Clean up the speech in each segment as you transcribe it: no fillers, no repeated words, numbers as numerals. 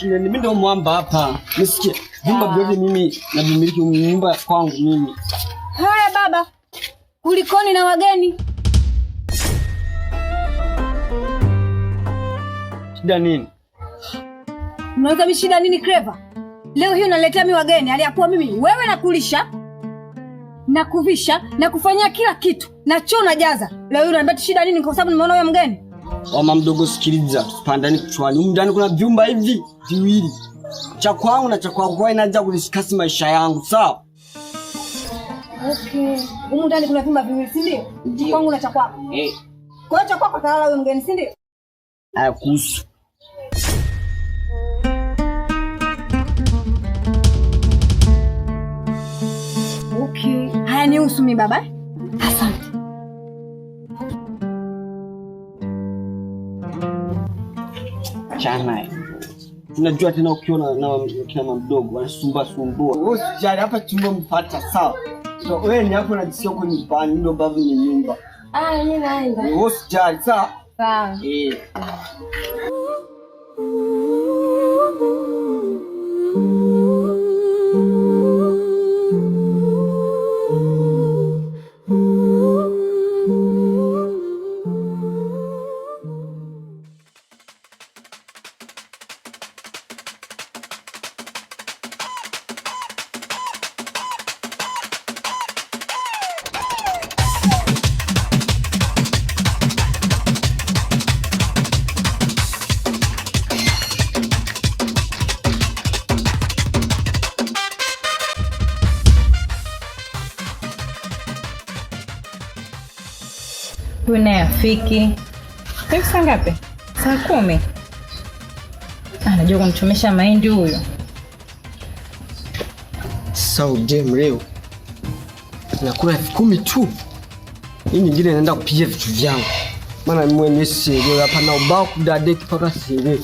Mimi ndo mwamba hapa. Nisikie. Vyumba vyote mimi na vimiliki nyumba kwangu mimi. Haya baba. Kulikoni na wageni? Shida nini? Unaweza mishida nini Clever? Leo hii unaletea mimi wageni aliyakuwa mimi wewe nakulisha na kuvisha na kufanyia kila kitu na choo na jaza. Leo hii unaniambia shida nini kwa sababu nimeona wewe mgeni? Mama mdogo sikiliza, tupandani kichwani. Humu ndani kuna vyumba hivi viwili. Cha kwangu na cha kwako kwa inaanza kulisikasi maisha yangu, sawa? Okay. Humu ndani kuna vyumba viwili, si ndio? Cha kwangu na cha kwako. Kwa hiyo cha kwako talala wewe mgeni, si ndio? Haya kuhusu. Okay. Haya ni usumi baba. Asante. Chana. Unajua tena ukiona na kina mdogo wanasumbua sumbua. Wewe usijali hapa chumba mpata sawa. So wewe ni hapo unajisikia uko nyumbani ndio babu ni nyumba. Mimi naenda. Wewe usijali sawa? Sawa. Afiki. Hivi saa ngapi? Saa 10. Anajua kumchomesha mahindi huyo. So game leo. Nakula 10 tu. Hii nyingine naenda kupiga vitu vyangu. Maana mimi mwenyewe leo hapa na ubao kudadeki paka siri.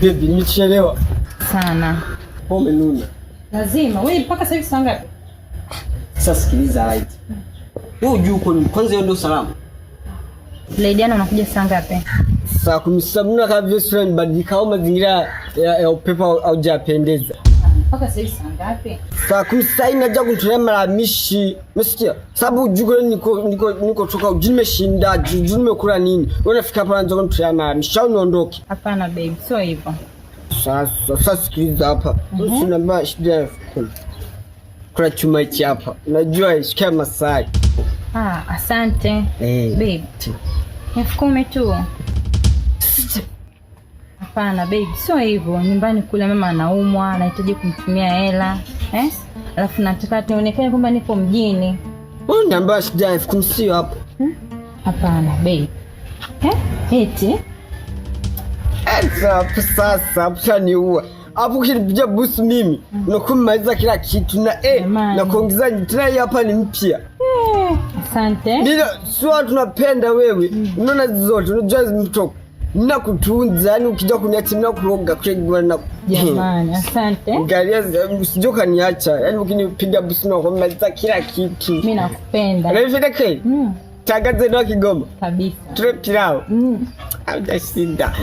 Baby nichelewa sana. Umenuna. Lazima. Wewe mpaka sasa hivi saa ngapi? Sasa sikiliza right. Wewe unajua uko ni kwanza hiyo ndio salamu. Ladiana unakuja saa ngapi? Saa 10 kama vile sura badilika au mazingira ya upepo au hujapendeza. Mpaka sasa hivi saa ngapi? Saa 10 inaja kunitolea maramishi. Umesikia? Sababu ujue niko toka ujue nimeshinda, ujue nimekula nini. Wewe unafika hapa unaanza kunitolea maramishi au niondoke. Hapana babe, sio hivyo. Sasa sikiliza hapa. Usiniambia shida ya kuna chuma hichi hapa. Unajua shikia Masai. Asante. Babe. 10,000 tu. Hapana babe, sio hivyo. Nyumbani kule mama anaumwa, anahitaji kumtumia hela. Alafu nataka nionekane kwamba nipo mjini. Wewe unaniambia shida ya 10,000 sio hapo. Hapana babe. Eti? Sasa niua. Hapo kilipiga busu mimi. Unakumaliza kila kitu na kuongeza tena hapa ni mpya. Asante. Ndio sio tunapenda wewe. Unaona zote unajua mtoka. Ninakutunza yani ukija kuniacha mimi nakuroga kwa na jamani asante. Ngalia usijoka niacha. Yani ukinipiga busu na kumaliza kila kitu. Mimi nakupenda. Unafika kweli? Tangaze ndio Kigoma. Kabisa. Trepilao. Hautashinda.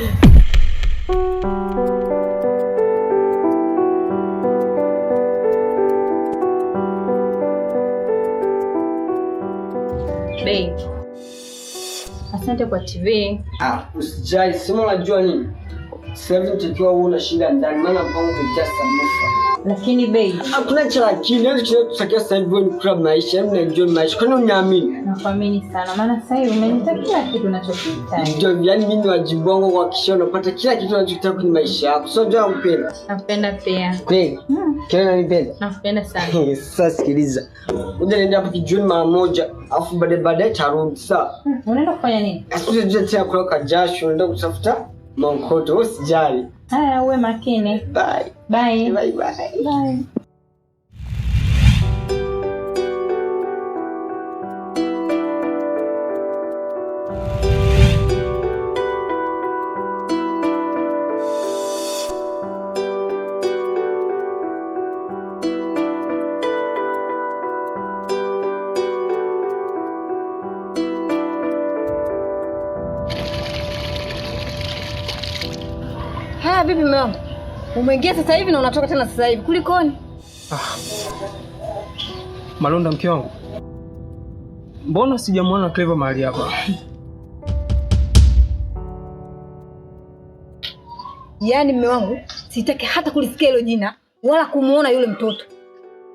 Babe. Asante kwa TV. Usijali, sema unajua nini? Sasa nitakiwa wewe unashinda ndani maana mpango umejaa sabufa. Lakini babe, hakuna cha lakini, leo tunataka sasa hivi ni club maisha, mimi enjoy maisha. Kwani uniamini? Nakuamini sana maana sasa hivi umenipa kila kitu ninachokihitaji. Ndio, yani mimi ni wajibu wangu kuhakikisha unapata kila kitu unachotaka kwenye maisha yako. Sio ndio nakupenda? Nakupenda pia. Kweli? Kile unanipenda? Nakupenda sana. Sasa sikiliza. Uje niende hapo kijioni mara moja, afu baadaye tarudi sawa? Unaenda kufanya nini? Asije tena kutoka jasho, naenda kutafuta mankoto, usijali. Haya, uwe makini. Bye. Bye. Bye bye. Bye. Vipi mume wangu? Umeingia sasa hivi na unatoka tena sasa hivi. Kulikoni? Malonda mke wangu. Mbona sijamuona Clever mahali hapa? Yaani mume wangu, sitaki hata kulisikia hilo jina wala kumuona yule mtoto.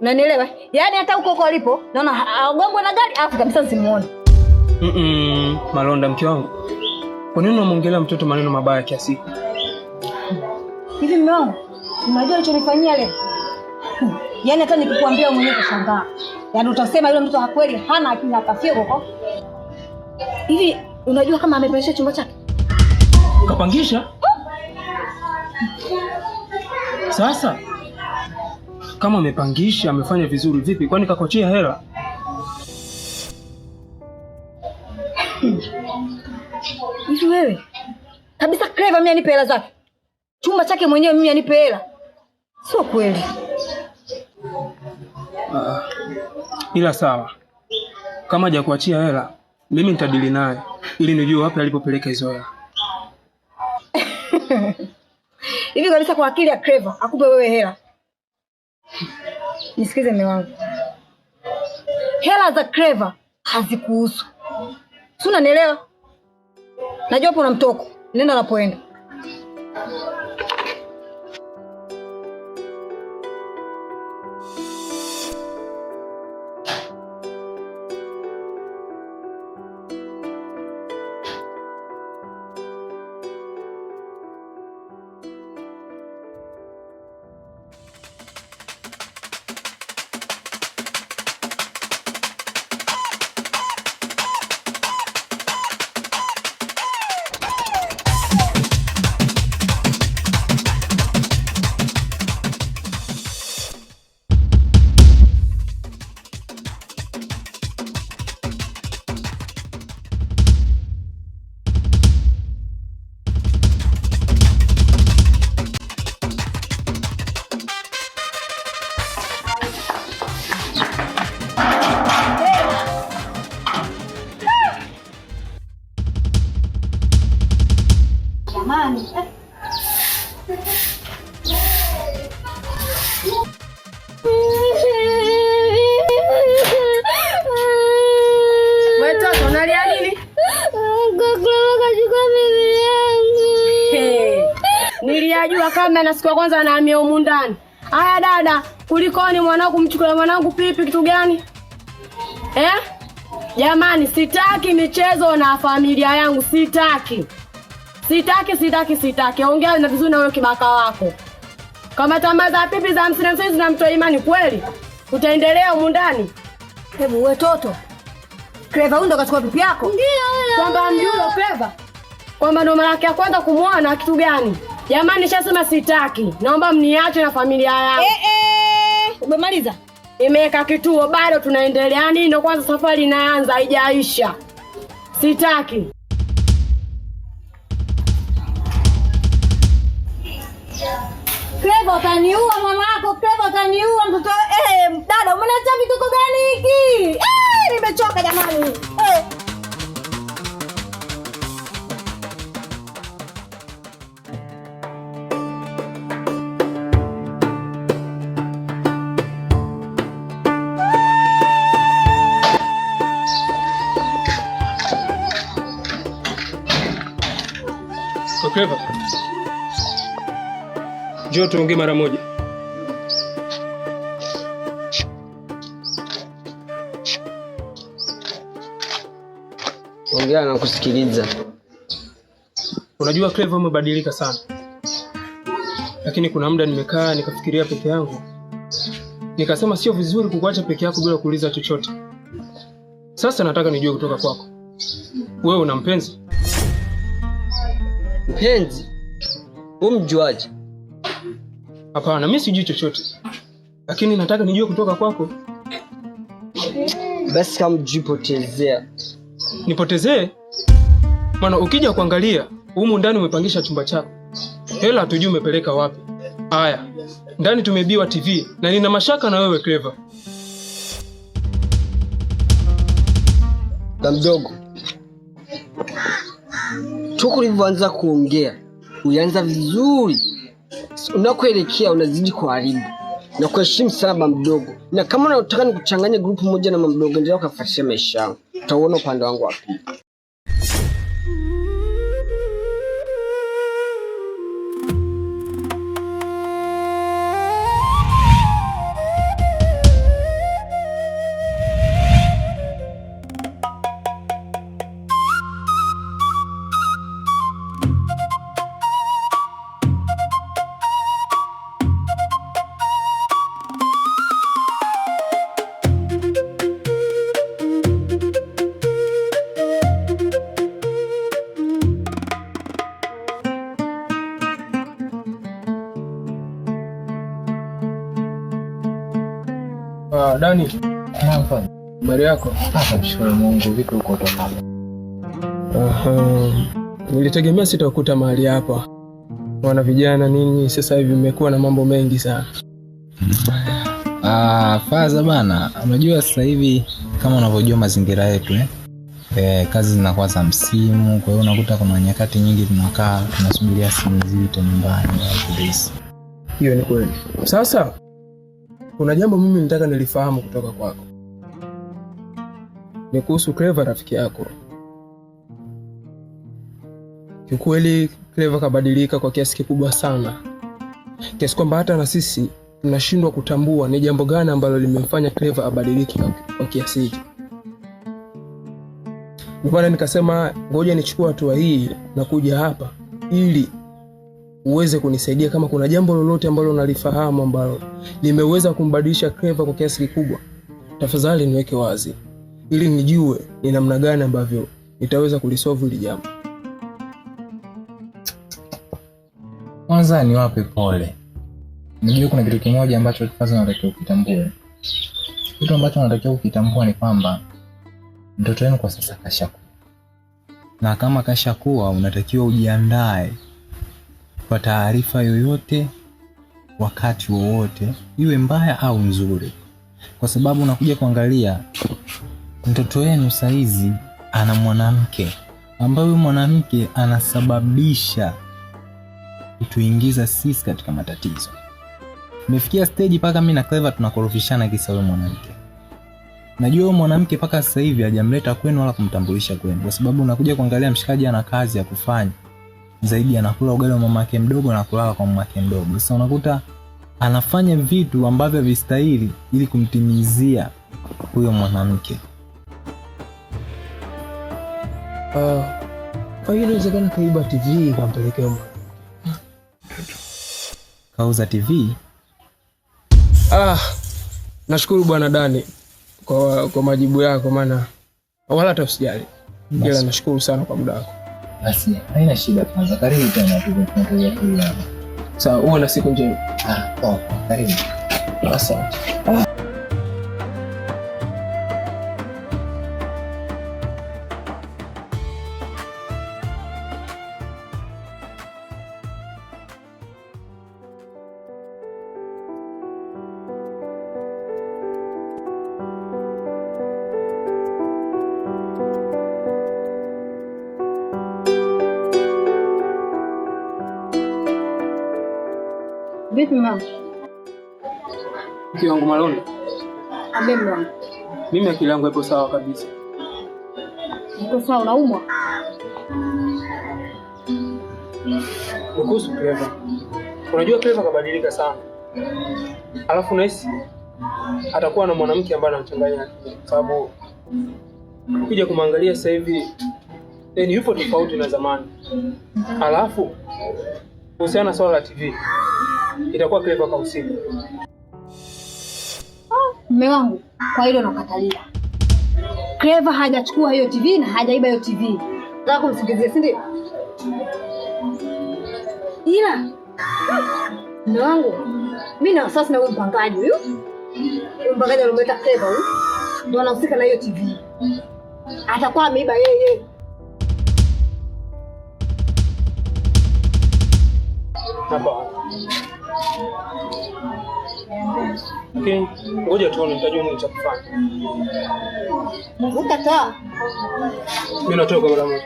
Unanielewa? Yaani hata huko alipo naona agongwe na gari afu kabisa simuone. Malonda mke wangu. Kwa nini unamwongelea mtoto maneno mabaya kiasi? Hivi mume wangu, unajua alichonifanyia leo? Yaani hata nikikwambia mwenyewe utashangaa. Yaani utasema yule mtoto hakweli hana akili akafia huko. Hivi unajua kama amepangisha chumba chake? Kapangisha? Sasa kama amepangisha amefanya vizuri vipi? Kwani kakochea hela? Hivi wewe kabisa Clever mimi anipe hela zake. Chumba chake mwenyewe mimi anipe hela. Sio kweli. Ila sawa. Kama hajakuachia hela, mimi nitadili naye ili nijue wapi alipopeleka hizo hela. Hivi kabisa kwa akili ya Clever akupe wewe hela. Nisikize mume wangu. Hela za Clever hazikuhusu. Si unanielewa? Najua hapo una mtoko. Nenda unapoenda. Niliajua kama na siku ya kwanza anahamia humu ndani. Haya dada, kulikoni mwanangu kumchukua mwanangu pipi kitu gani? Jamani, sitaki michezo na familia yangu, sitaki. Sitaki. Ongea na vizuri na wewe kibaka wako. Kama tamaa za pipi za 50 zinamtoa imani kweli, utaendelea humu ndani? Hebu wewe toto. Clever ndo kachukua pipi yako? Ndio. Kwamba mjue Clever. Kwamba ndo mara yake ya kwanza kumuona kitu gani? Jamani, nishasema sitaki. Naomba mniache na familia yangu. Umemaliza? Imeweka kituo, bado tunaendelea. Ndio kwanza safari inaanza, haijaisha. Sitaki. Clever utaniua mama yako, Clever utaniua mtoto. Dada umeacha vituko gani hiki? Nimechoka jamani. Clever. Njoo tuongee mara moja. Ongea na kusikiliza. Unajua Clever umebadilika sana. Lakini kuna muda nimekaa nikafikiria peke yangu. Nikasema sio vizuri kukuacha peke yako bila kuuliza chochote. Sasa nataka nijue kutoka kwako. Wewe una mpenzi? Mpenzi? Umjuaje? Hapana, mimi sijui chochote. Lakini nataka nijue kutoka kwako. Basi kama mjipotezea. Nipotezee? Maana ukija kuangalia, humu ndani umepangisha chumba chako. Hela hatujui umepeleka wapi. Haya, ndani tumebiwa TV na nina mashaka na wewe Clever. Mdogo. Toka ulivyoanza kuongea, ulianza vizuri. unakoelekea unazidi kuharibu na kuheshimu sana mama mdogo. Na kama unataka nikuchanganye grupu moja na mama mdogo, endelea kufuatilia maisha yangu. Utaona upande wangu wa pili. Dani. Habari yako? Mshukuru Mungu, vipi uko toka? Nilitegemea sitakukuta mahali hapa. Wana vijana nini sasa hivi mmekuwa na mambo mengi sana. Faza bana, unajua sasa hivi kama unavyojua mazingira yetu kazi zinakuwa za msimu, kwa hiyo unakuta kuna nyakati nyingi tunakaa tunasubiria simu nzito nyumbani au polisi. Hiyo ni kweli. Sasa kuna jambo mimi nataka nilifahamu kutoka kwako. Ni kuhusu Clever rafiki yako. Kiukweli Clever kabadilika kwa kiasi kikubwa sana. Kiasi kwamba hata na sisi tunashindwa kutambua ni jambo gani ambalo limemfanya Clever abadilike kwa kiasi hiki. Ndio nikasema ngoja nichukue hatua hii na kuja hapa ili uweze kunisaidia kama kuna jambo lolote ambalo unalifahamu ambalo limeweza kumbadilisha Clever kwa kiasi kikubwa. Tafadhali niweke wazi ili nijue ni namna gani ambavyo nitaweza kulisolve hili jambo. Kwanza niwape pole. Unajua kuna kitu kimoja ambacho kwanza unatakiwa kukitambua. Kitu ambacho unatakiwa kukitambua ni kwamba mtoto wenu kwa sasa kashakuwa. Na kama kashakuwa unatakiwa ujiandae kwa taarifa yoyote wakati wowote, iwe mbaya au nzuri. Kwa sababu unakuja kuangalia mtoto wenu saizi ana mwanamke ambaye mwanamke anasababisha kutuingiza sisi katika matatizo. Nimefikia stage paka mimi na Clever tunakorofishana kisa wewe mwanamke. Najua wewe mwanamke paka sasa hivi hajamleta kwenu wala kumtambulisha kwenu, kwa sababu unakuja kuangalia mshikaji ana kazi ya kufanya. Zaidi anakula ugali wa mamake mdogo na kulala kwa mamake mdogo. Sasa unakuta anafanya vitu ambavyo havistahili ili kumtimizia huyo mwanamke. Kwa hiyo inawezekana kaiba TV kampelekea mwana. Kauza TV? Nashukuru bwana Dani kwa majibu yako, maana wala hata usijali. Ila nashukuru sana kwa muda wako. Basi haina shida, kwanza karibu tena tunaendelea kulia. Sawa, uwe na siku njema. Karibu. Asante. Vipi mama? Mke wangu Malonda. Abe mama. Mimi akili yangu ipo sawa kabisa. Uko sawa, unaumwa? Kuhusu Clever. Unajua Clever kabadilika sana. Alafu nahisi atakuwa na mwanamke ambaye anamchanganya, sababu ukija kumwangalia sasa hivi yupo tofauti na zamani. Alafu kuhusiana na swala la TV itakuwa Clever kahusika. Mume wangu, kwa hilo nakatalia. Clever hajachukua hiyo TV na hajaiba hiyo TV. Nataka kumsingizia, si ndio? Ila mume wangu, mimi na wasiwasi na huyo mpangaji huyo. Huyo mpangaji alomleta Clever huyo ndio anahusika na hiyo TV. Atakuwa ameiba yeye. Okay, ngoja tuone nitajua nini cha kufanya. Mkataa. Mimi natoka mara moja.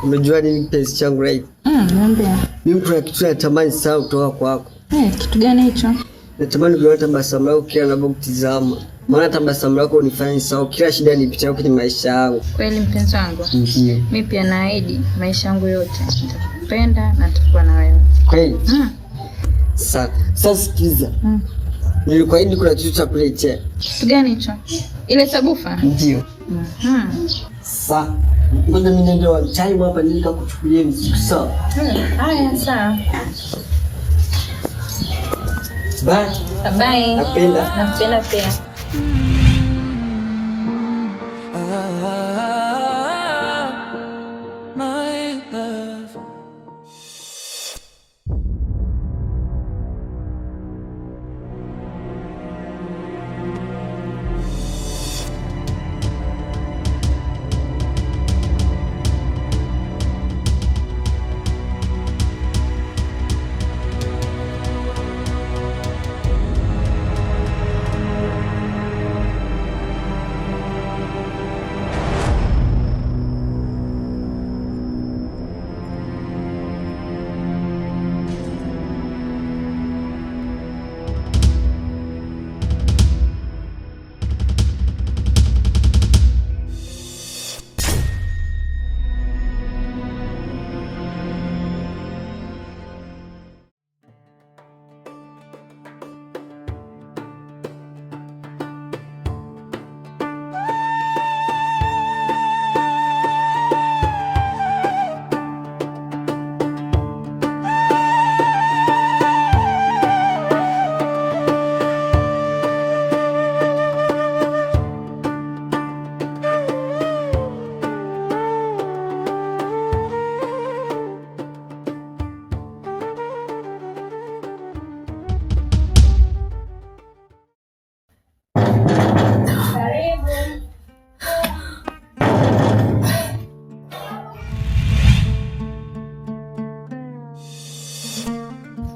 Umejua nini mpenzi changu right? Niambia. Mimi kuna kitu natamani sana kutoka kwako. Kitu gani hicho? Natamani kuona tabasamu lako kila ninapokutizama. Maana tabasamu lako unifanya sawa kila shida nipitayo kwenye maisha yangu. Kweli mpenzi wangu? Ndiyo. Mimi pia naahidi maisha yangu yote nitakupenda na nitakuwa na wewe. Kweli? Sasa sikiza. Nilikuahidi kuna kitu cha kuletea. Kitu gani hicho? Ile sabufa? Ndiyo. Sasa ngoja mimi nende wa time hapa nikakuchukulia mzigo sawa. Haya sawa. Bye. Bye. Napenda pia.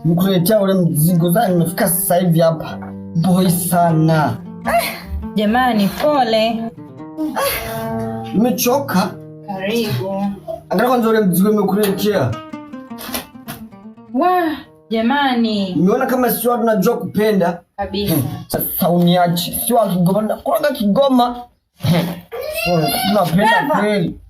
Nikuletea ule mzigo zani nimefika sasa hivi hapa. Boy sana. Jamani pole. Nimechoka. Karibu. Angalia kwanza ule mzigo nimekuletea. Jamani. Nimeona kama sio watu najua kupenda. Kabisa. Sasa uniache. Sio watu Kigoma. Kwa Kigoma. Tunapenda kweli.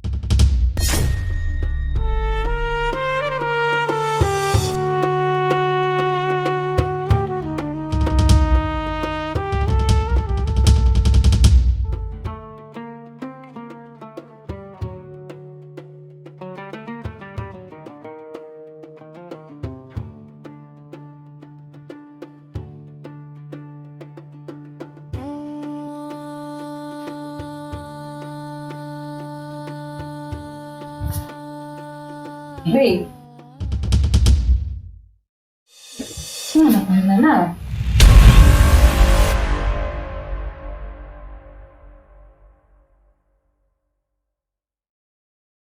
Hey. Unapanda nao?